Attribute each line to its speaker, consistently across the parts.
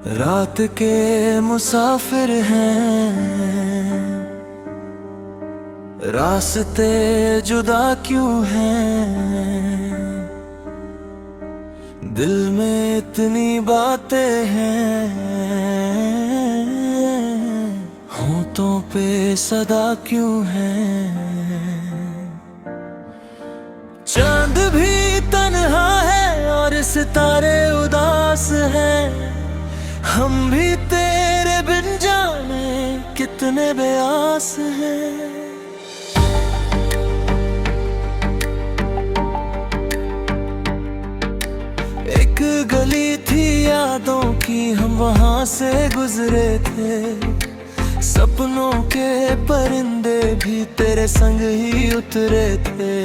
Speaker 1: रात के मुसाफिर हैं, रास्ते जुदा क्यों हैं। दिल में इतनी बातें हैं, होठों पे सदा क्यों हैं। चांद भी तन्हा है और सितारे उदास हैं। हम भी तेरे बिन जाने कितने बेआस हैं। एक गली थी यादों की, हम वहां से गुजरे थे। सपनों के परिंदे भी तेरे संग ही उतरे थे।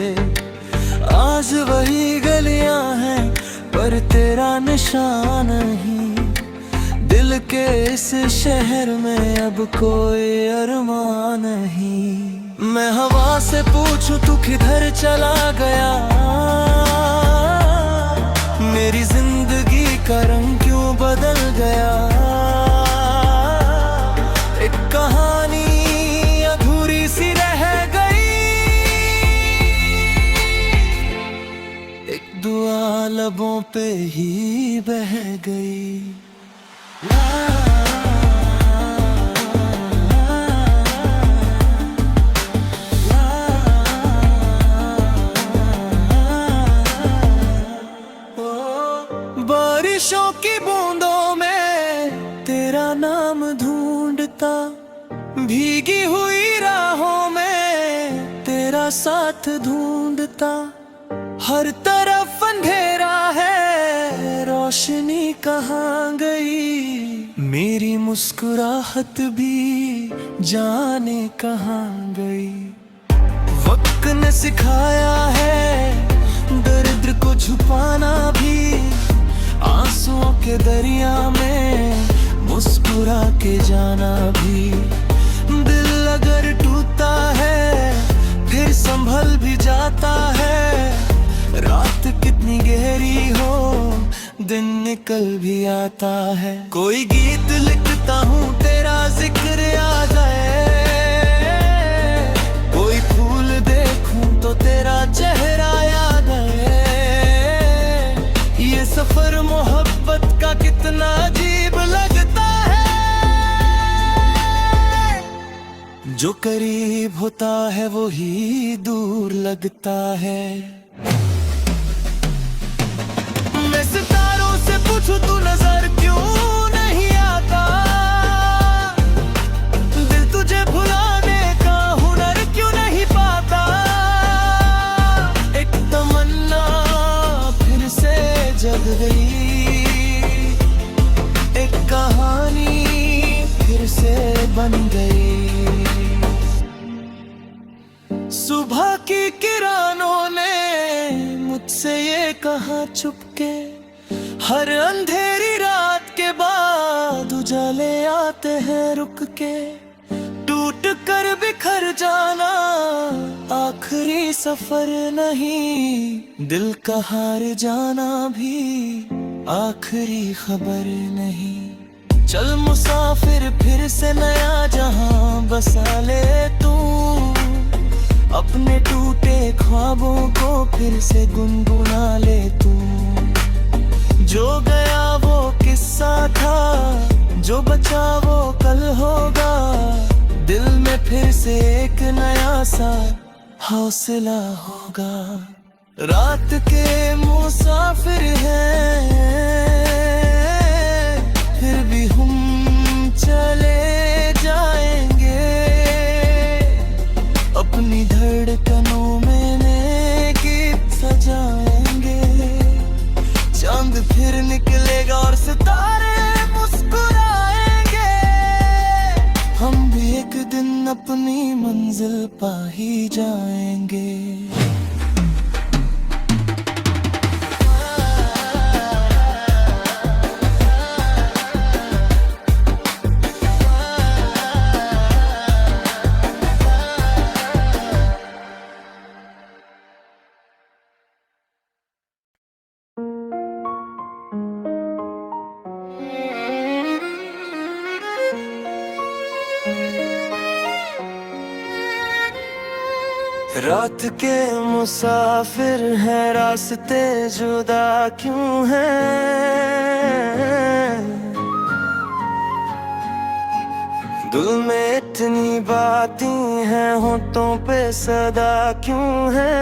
Speaker 1: आज वही गलियां हैं पर तेरा निशान नहीं। दिल के इस शहर में अब कोई अरमान नहीं। मैं हवा से पूछूं तू किधर चला गया। मेरी जिंदगी का रंग क्यों बदल गया। एक कहानी अधूरी सी रह गई, एक दुआ लबों पे ही बह गई। बारिशों की बूंदों में तेरा नाम ढूंढता, भीगी हुई राहों में तेरा साथ ढूंढता। हर तरफ अंधेरा है, रोशनी कहाँ गई। मेरी मुस्कुराहट भी जाने कहाँ गई। वक्त ने सिखाया है दर्द को छुपाना भी। आंसुओं के दरिया में मुस्कुरा के जाना भी। दिल अगर टूटा है फिर संभल भी जाता है। रात कितनी गहरी हो दिन निकल भी आता है। कोई गीत लिखता हूँ तेरा जिक्र आ जाए। कोई फूल देखूं तो तेरा चेहरा याद आए। ये सफर मोहब्बत का कितना अजीब लगता है। जो करीब होता है वो ही दूर लगता है। मैं सितारों से पूछूं तू नजर क्यों नहीं आता। दिल तुझे भुलाने का हुनर क्यों नहीं पाता। एक तमन्ना फिर से जग गई, एक कहानी फिर से बन गई। सुबह की किरणों ने मुझसे ये कहा चुपके। हर अंधेरी रात के बाद उजाले आते हैं रुक के। टूट कर बिखर जाना आखिरी सफर नहीं। दिल का हार जाना भी आखिरी खबर नहीं। चल मुसाफिर फिर से नया जहां बसा ले तू। अपने टूटे ख्वाबों को फिर से गुनगुना ले तू। जो गया वो किस्सा था, जो बचा वो कल होगा। दिल में फिर से एक नया सा हौसला होगा। रात के मुसाफिर हैं, फिर भी हम चले जाएंगे। अपनी धड़कनों में नए गीत सजाएंगे। चांद फिर निकलेगा और सितारे मुस्कुराएंगे। हम भी एक दिन अपनी मंजिल पा ही जाएंगे। रात के मुसाफिर हैं, रास्ते जुदा क्यों हैं? दिल में इतनी बातें हैं, होठों पे सदा क्यों है?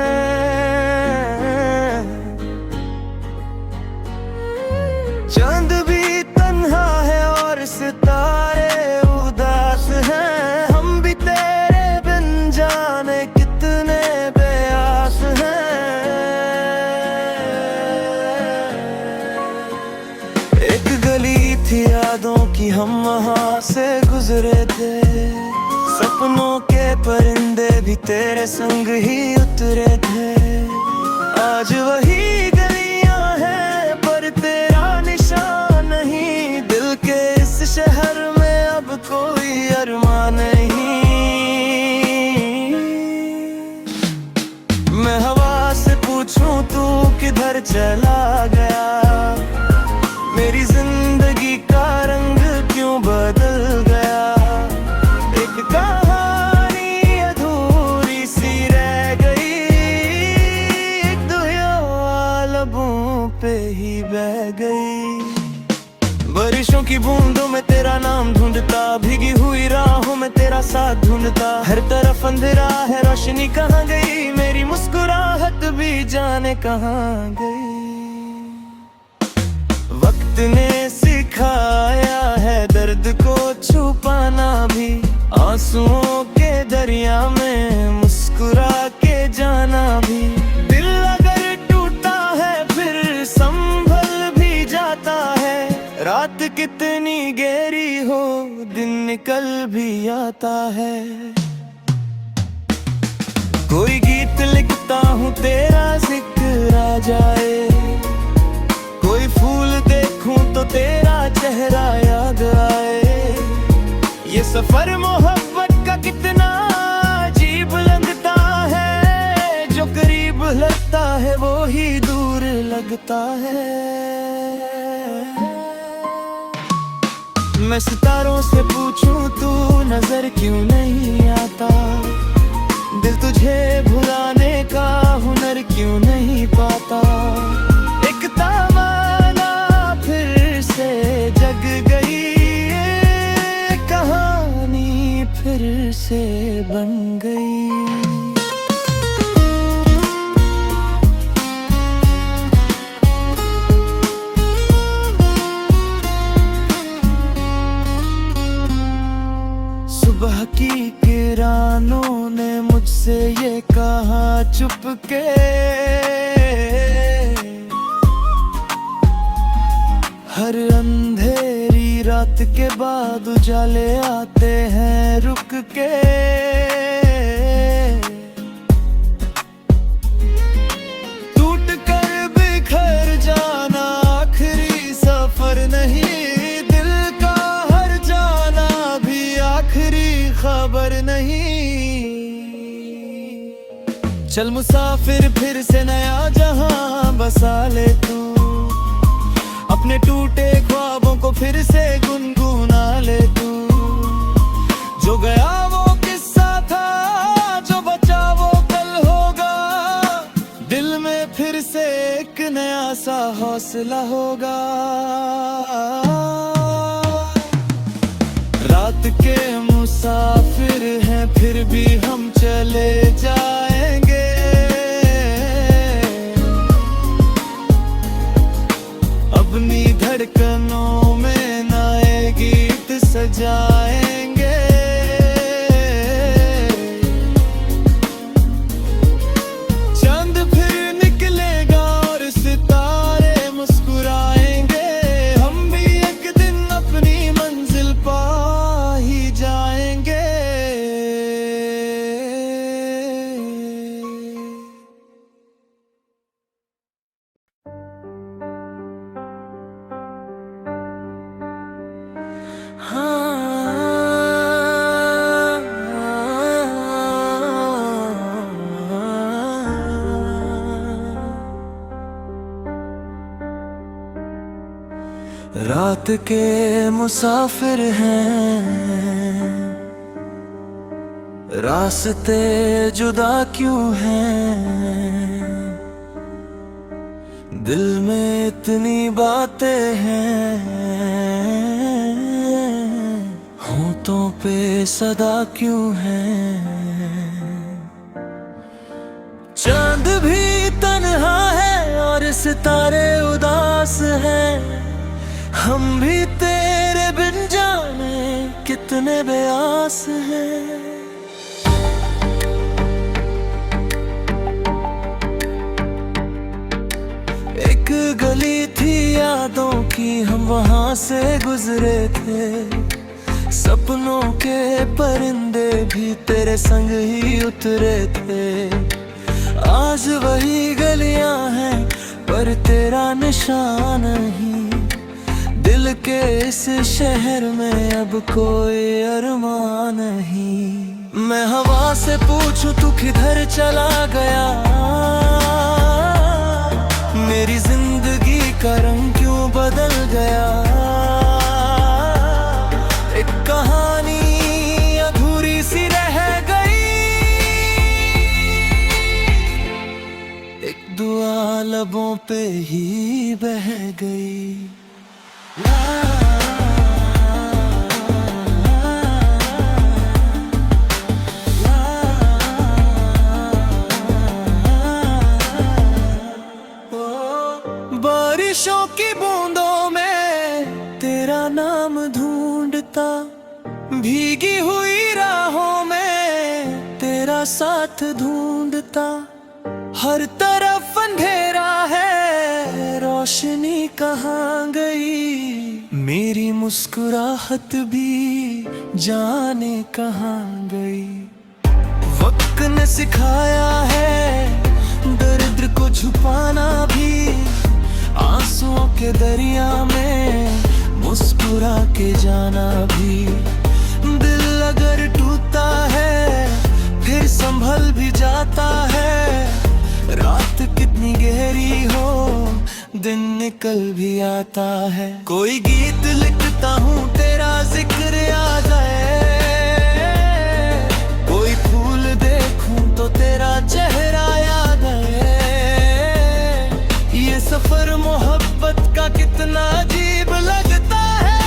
Speaker 1: चांद भी तन्हा है और सितारे उदास हैं, हम भी तेरे बिन जाने कितने बेआस हैं। एक गली थी यादों की, हम वहाँ से गुजरे थे, सपनों के परिंदे भी तेरे संग ही उतरे थे। आज वही गलियां हैं पर तेरा निशान नहीं, दिल के इस शहर में अब कोई अरमान नहीं। मैं हवा से पूछूं तू किधर चला गया, मेरी जिंदगी का रंग क्यों बदल गया? एक कहानी अधूरी सी रह गई, एक दुआ लबों पे ही बह गई। बारिशों की बूंदों में तेरा नाम ढूंढता, भीगी हुई राहों में तेरा साथ ढूंढता, हर तरफ अंधेरा है, रोशनी कहाँ गई? मेरी मुस्कुराहट भी जाने कहाँ गई। वक्त ने सिखाया है दर्द को छुपाना भी, आंसुओं के दरिया में मुस्कुरा के जाना भी। दिल अगर टूटा है फिर संभल भी जाता है, रात कितनी गहरी हो दिन निकल भी आता है। कोई गीत लिखता हूँ तेरा जिक्र आ जाए, कोई फूल देखूं तो तेरा चेहरा याद आए। ये सफर मोहब्बत का कितना अजीब लगता है, जो करीब लगता है वो ही दूर लगता है। मैं सितारों से पूछूं तू नजर क्यों नहीं आता, दिल तुझे भुलाने का हुनर क्यों नहीं पाता? एक तमन्ना फिर से जग गई, कहानी फिर से बन गई। सुबह की किरणों ने मुझसे ये कहा चुपके, हर अंधेरी रात के बाद उजाले आते हैं रुक के। टूट कर बिखर जाना आखिरी सफर नहीं, दिल का हर जाना भी आखिरी खबर नहीं। चल मुसाफिर फिर से नया जहां बसा ले तू, अपने टूटे ख्वाबों को फिर से गुनगुना ले तू। जो गया वो किस्सा था, जो बचा वो कल होगा, दिल में फिर से एक नया सा हौसला होगा। रात के मुसाफिर हैं फिर भी हम चले जाएंगे, अपनी धड़कनों में नए गीत सजाएंगे। चांद फिर निकलेगा और सितारे मुस्कुराएंगे, हम भी एक दिन अपनी मंजिल पा ही जाएंगे। रात के मुसाफिर हैं, रास्ते जुदा क्यों हैं, दिल में इतनी बातें हैं, होठों पे सदा क्यों हैं। चांद भी तन्हा है और सितारे उदास हैं, हम भी तेरे बिन जाने कितने बेआस हैं। एक गली थी यादों की, हम वहां से गुजरे थे, सपनों के परिंदे भी तेरे संग ही उतरे थे। आज वही गलियां हैं पर तेरा निशान नहीं, दिल के इस शहर में अब कोई अरमान नहीं। मैं हवा से पूछूं तू किधर चला गया, मेरी जिंदगी का रंग क्यों बदल गया। एक कहानी अधूरी सी रह गई, एक दुआ लबों पे ही बह गई। बारिशों की बूंदों में तेरा नाम ढूंढता, भीगी हुई राहों में तेरा साथ ढूंढता। हर तरफ अंधेरा है, रोशनी कहाँ गई, मेरी मुस्कुराहट भी जाने कहाँ गई। वक्त ने सिखाया है दर्द को छुपाना भी, आंसुओं के दरिया में मुस्कुरा के जाना भी। दिल अगर टूटा है फिर संभल भी जाता है, रात कितनी गहरी हो दिन निकल भी आता है। कोई गीत लिखता हूँ तेरा जिक्र आ जाए, कोई फूल देखूं तो तेरा चेहरा याद आए। ये सफर मोहब्बत का कितना अजीब लगता है,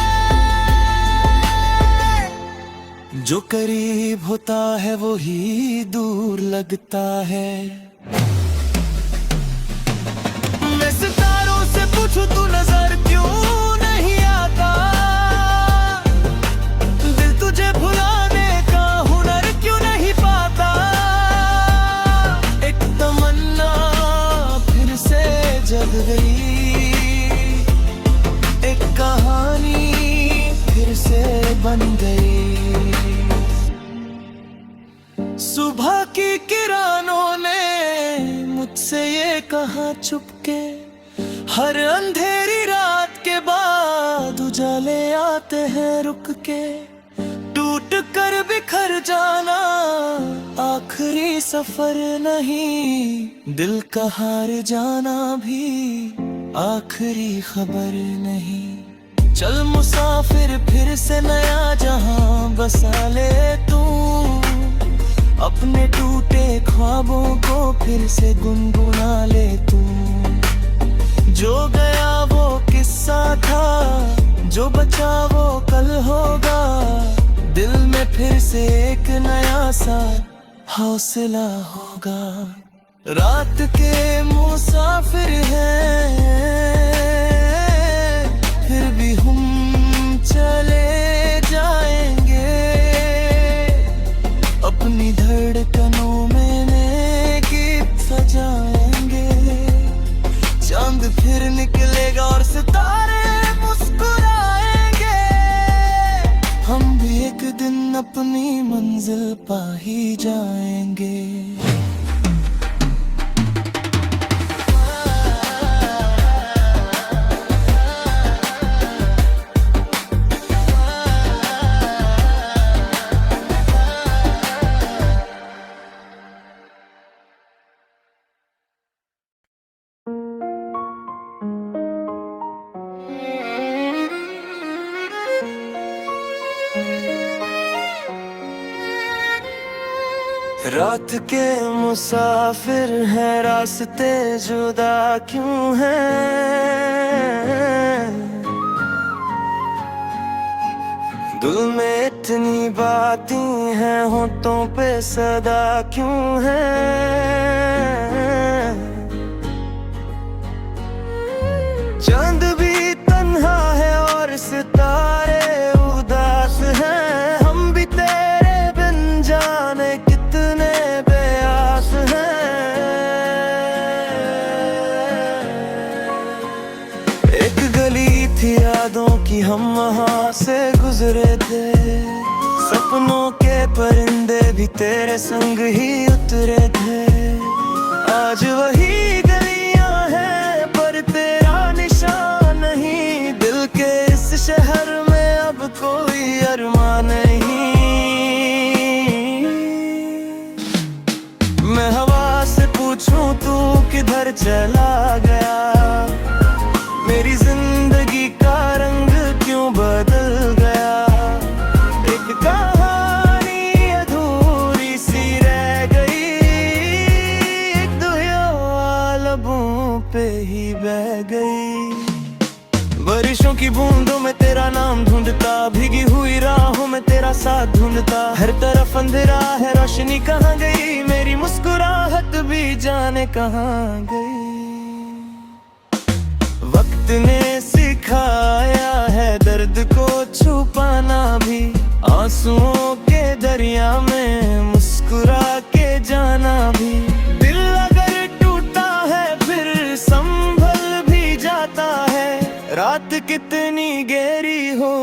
Speaker 1: जो करीब होता है वो ही दूर लगता है। मैं सितारों से पूछूं तू नजर क्यों नहीं आता, दिल तुझे भुलाने का हुनर क्यों नहीं पाता। एक तमन्ना फिर से जग गई, एक कहानी फिर से बन गई। सुबह की किरणों ने मुझसे ये कहा चुपके, हर अंधेरी रात के बाद उजाले आते हैं रुक के। टूट कर बिखर जाना आखिरी सफर नहीं, दिल का हार जाना भी आखिरी खबर नहीं। चल मुसाफिर फिर से नया जहां बसा ले तू, अपने टूटे ख्वाबों को फिर से गुनगुना ले तू। जो गया वो किस्सा था, जो बचा वो कल होगा। दिल में फिर से एक नया सा हौसला होगा। रात के मुसाफिर हैं, फिर भी हम चले जाएंगे, अपनी धड़कनों में नए गीत सजाएंगे। चांद फिर निकलेगा और सितारे मुस्कुराएंगे, हम भी एक दिन अपनी मंजिल पा ही जाएंगे। रात के मुसाफिर हैं, रास्ते जुदा क्यों हैं? दिल में इतनी बातें हैं, होठों पे सदा क्यों है? चांद भी तन्हा है और सितारे उदास हैं, हम भी तेरे बिन जाने कितने बेआस हैं। एक गली थी यादों की, हम वहाँ से गुजरे थे, सपनों के परिंदे भी तेरे संग ही उतरे थे। आज वही गलियां हैं पर तेरा निशान नहीं, दिल के इस शहर में अब कोई अरमान नहीं। मैं हवा से पूछूं तू किधर चला गया, मेरी जिंदगी का रंग क्यों बदल गया? एक कहानी अधूरी सी रह गई, एक दुआ लबों पे ही बह गई। बारिशों की बूंदों में तेरा नाम ढूंढता, भीगी हुई राहों में तेरा साथ ढूंढता, हर तरफ अंधेरा है, रोशनी कहाँ गई? मेरी मुस्कुराहट भी जाने कहाँ गई। वक्त ने सिखाया है दर्द को छुपाना भी, आंसुओं के दरिया में मुस्कुरा के जाना भी। दिल अगर टूटा है फिर संभल भी जाता है, रात कितनी गहरी हो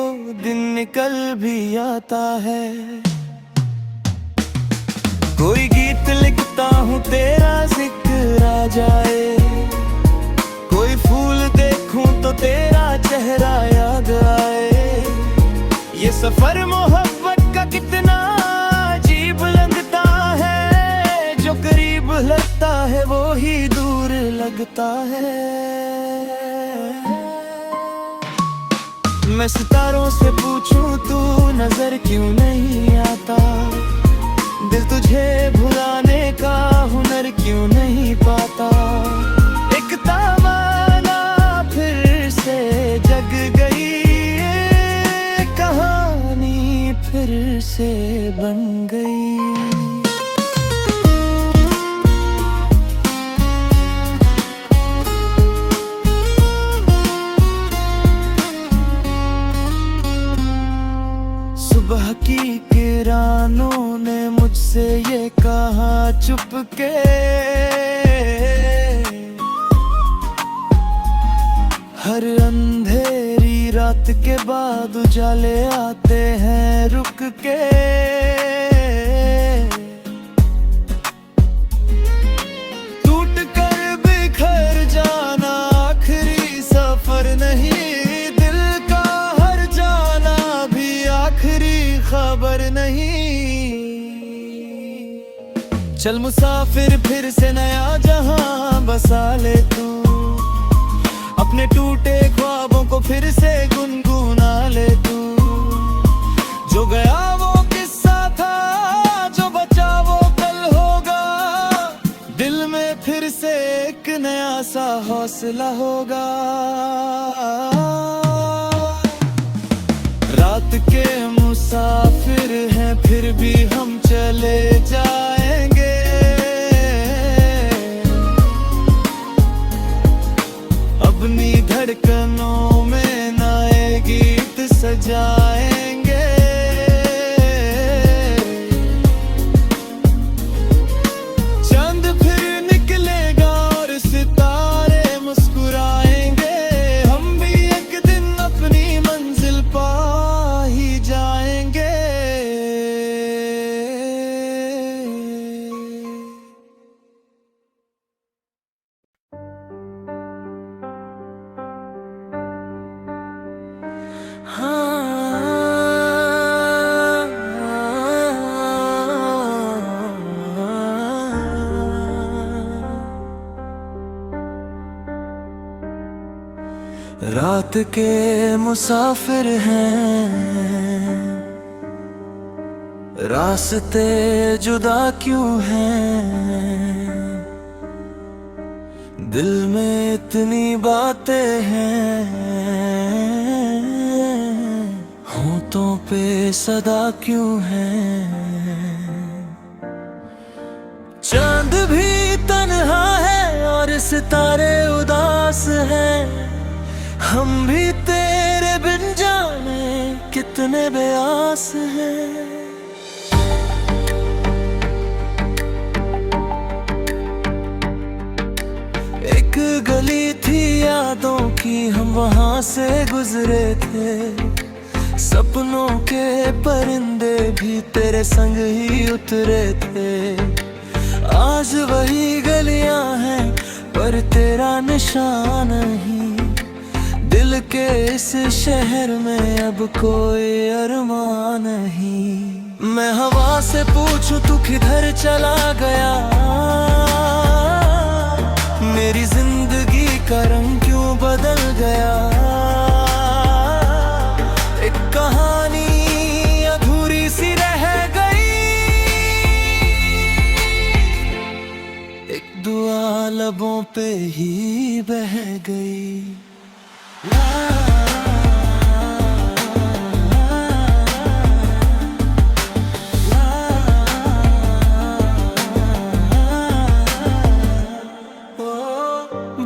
Speaker 1: दिन निकल भी आता है। कोई गीत लिखता हूँ तेरा जिक्र आ जाए, कोई फूल देखूं तो तेरा चेहरा याद आए। ये सफर मोहब्बत का कितना अजीब लगता है, जो करीब लगता है वो ही दूर लगता है। मैं सितारों से पूछूं तू नजर क्यों नहीं आता, दिल तुझे भुलाने का हुनर क्यों नहीं पाता? एक तमन्ना फिर से जग गई, कहानी फिर से बन गई। सुबह की किरणों ने मुझसे ये कहा चुपके, हर अंधेरी रात के बाद उजाले आते हैं रुक के। टूट कर बिखर जाना आखिरी सफर नहीं, दिल का हर जाना भी आखिरी खबर नहीं। चल मुसाफिर फिर से नया जहां बसा ले तू, अपने टूटे ख्वाबों को फिर से गुनगुना ले तू। जो गया वो किस्सा था, जो बचा वो कल होगा, दिल में फिर से एक नया सा हौसला होगा। रात के मुसाफिर हैं फिर भी हम चले जाएंगे, अपनी धड़कनों में नए गीत सजाएंगे। चांद फिर निकलेगा और सितारे मुस्कुराएंगे, हम भी एक दिन अपनी मंजिल पा ही जाएंगे। रात के मुसाफिर हैं, रास्ते जुदा क्यों हैं, दिल में इतनी बातें हैं, होठों पे सदा क्यों है। चांद भी तन्हा है और सितारे उदास हैं, हम भी तेरे बिन जाने कितने बेआस हैं। एक गली थी यादों की, हम वहां से गुजरे थे, सपनों के परिंदे भी तेरे संग ही उतरे थे। आज वही गलियां हैं पर तेरा निशान नहीं, दिल के इस शहर में अब कोई अरमान नहीं। मैं हवा से पूछूं तू किधर चला गया, मेरी जिंदगी का रंग क्यों बदल गया। एक कहानी अधूरी सी रह गई, एक दुआ लबों पे ही बह गई।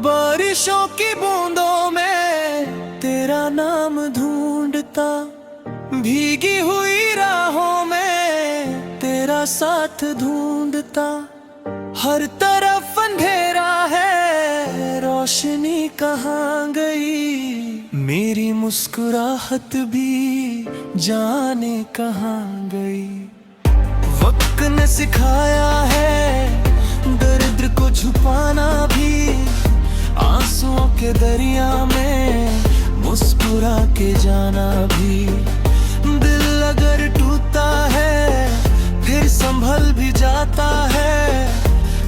Speaker 1: बारिशों की बूंदों में तेरा नाम ढूंढता, भीगी हुई राहों में तेरा साथ ढूंढता। हर तरफ अंधेरा है, रोशनी कहाँ गई, मेरी मुस्कुराहट भी जाने कहाँ गई। वक्त ने सिखाया है दर्द को छुपाना भी, आंसुओं के दरिया में मुस्कुरा के जाना भी। दिल अगर टूटा है फिर संभल भी जाता है,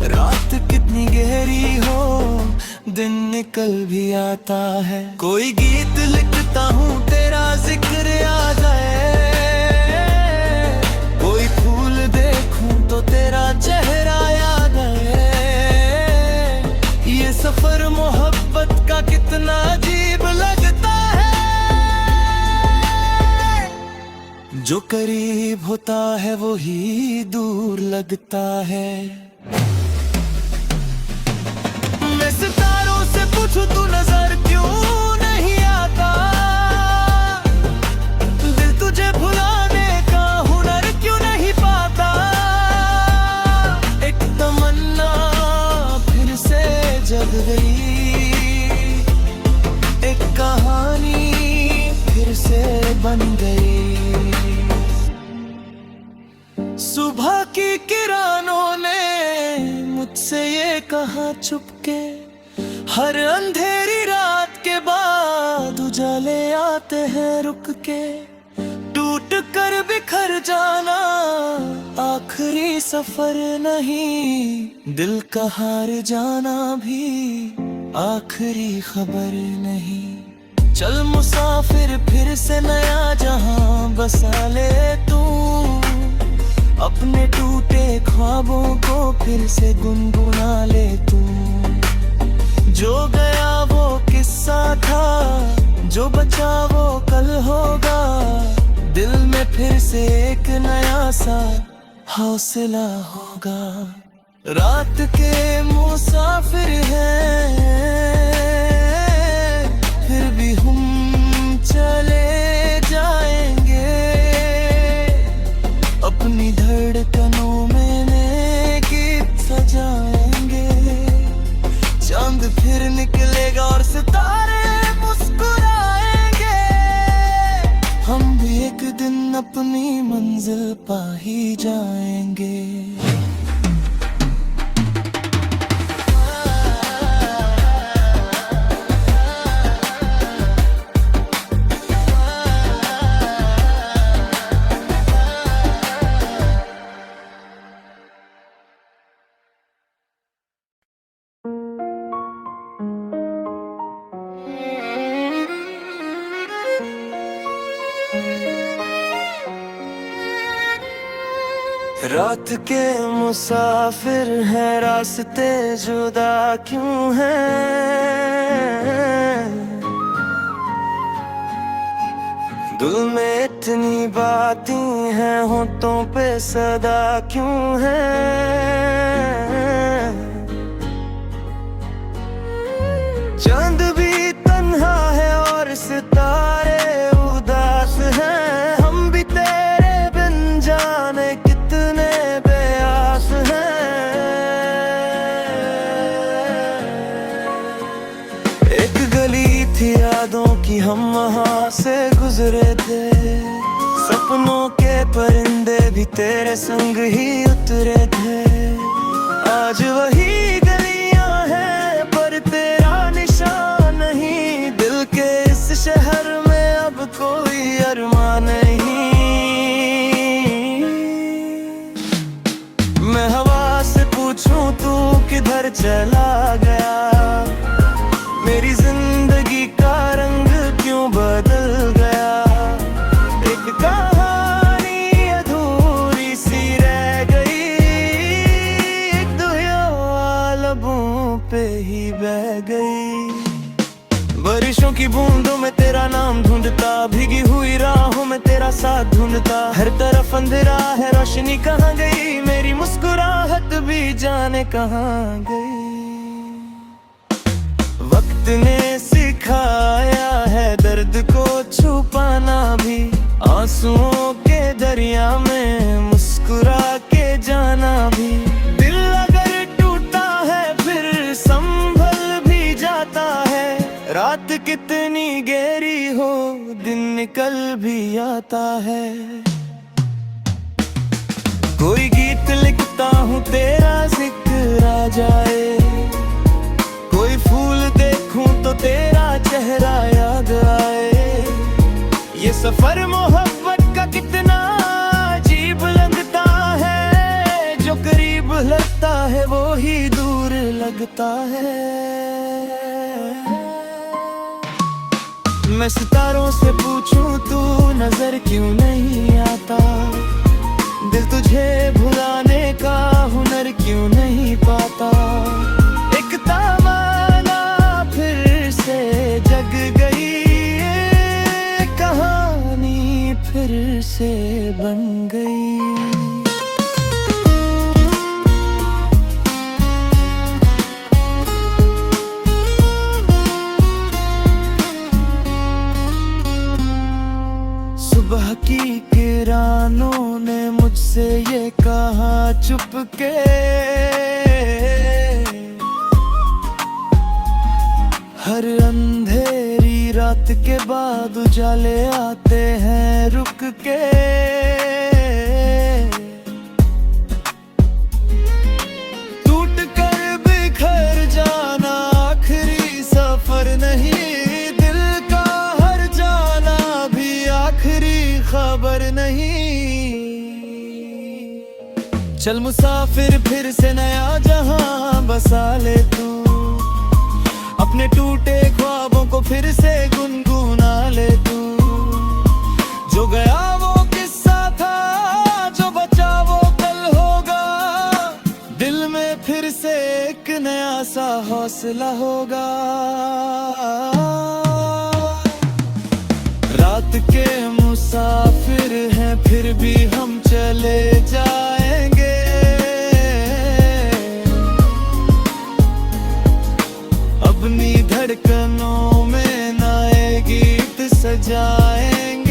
Speaker 1: रात कितनी गहरी हो दिन निकल भी आता है। कोई गीत लिखता हूँ तेरा जिक्र आ जाए, कोई फूल देखूं तो तेरा चेहरा याद आए। ये सफर मोहब्बत का कितना अजीब लगता है, जो करीब होता है वो ही दूर लगता है। मैं सितारों से पूछूं तू नजर क्यों नहीं आता, दिल तुझे भुलाने का हुनर क्यों नहीं पाता। एक तमन्ना फिर से जग गई, एक कहानी फिर से बन गई। सुबह की किरणों ने मुझसे ये कहा चुपके, हर अंधेरी रात के बाद उजाले आते हैं रुक के। टूट कर बिखर जाना आखिरी सफर नहीं, दिल का हार जाना भी आखिरी खबर नहीं। चल मुसाफिर फिर से नया जहां बसा ले तू, अपने टूटे ख्वाबों को फिर से गुनगुना ले तू। जो गया वो किस्सा था, जो बचा वो कल होगा। दिल में फिर से एक नया सा हौसला होगा। रात के मुसाफिर हैं, फिर भी हम चले जाएंगे, अपनी धड़कनों में नए गीत सजाएंगे। चांद फिर निकलेगा और सितारे मुस्कुराएंगे, हम भी एक दिन अपनी मंजिल पा ही जाएंगे। रात के मुसाफिर हैं, रास्ते जुदा क्यों हैं। दिल में इतनी बातें हैं, होठों पे सदा क्यों हैं। चांद भी तन्हा है और सितारे उदास हैं, हम भी तेरे बिन जाने कितने बेआस हैं। एक गली थी यादों की, हम वहाँ से गुजरे थे। सपनों के परिंदे भी तेरे संग ही उतरे थे। आज वही गलियां हैं पर तेरा निशान नहीं। दिल के इस शहर में अब कोई अरमान नहीं। मैं हवा से पूछूं तू किधर चला गया। मेरी जिंदगी का रंग क्यों बदल गया। एक कहानी अधूरी सी रह गई, एक दुआ लबों पे ही बह गई। बारिशों की बूंदों में तेरा नाम ढूंढता, भीगी हुई राहों में तेरा साथ ढूंढता। हर तरफ अंधेरा है, रोशनी कहाँ गई। मेरी मुस्कुराहट भी जाने कहाँ गई। वक्त ने सिखाया है दर्द को छुपाना भी। आंसुओं के दरिया में मुस्कुरा के जाना भी। दिल अगर टूटा है फिर संभल भी जाता है। रात कितनी गहरी हो दिन निकल भी आता है। कोई गीत लिखता हूँ तेरा जिक्र आ जाए। कोई फूल देखूं तो तेरा चेहरा याद आए। ये सफर मोहब्बत का कितना अजीब लगता है। जो करीब लगता है वो ही दूर लगता है। मैं सितारों से पूछूं तू नजर क्यों नहीं आता। दिल तुझे भुलाने का हुनर क्यों नहीं पाता। एक तमन्ना फिर से जग गई, कहानी फिर से बन गई। सुबह की किरणों ने मुझसे ये कहा चुपके। हर अंधेरी रात के बाद उजाले आते हैं रुक के। टूट कर बिखर जाना आखिरी सफर नहीं। दिल का हर जाना भी आखिरी खबर नहीं। चल मुसाफिर फिर से नया जहां बसा ले तू। अपने टूटे ख्वाबों को फिर से गुनगुना ले तू। जो गया वो किस्सा था, जो बचा वो कल होगा। दिल में फिर से एक नया सा हौसला होगा। रात के मुसाफिर हैं फिर भी हम चले जाएंगे। अपनी धड़कनों में नए गीत सजाएंगे।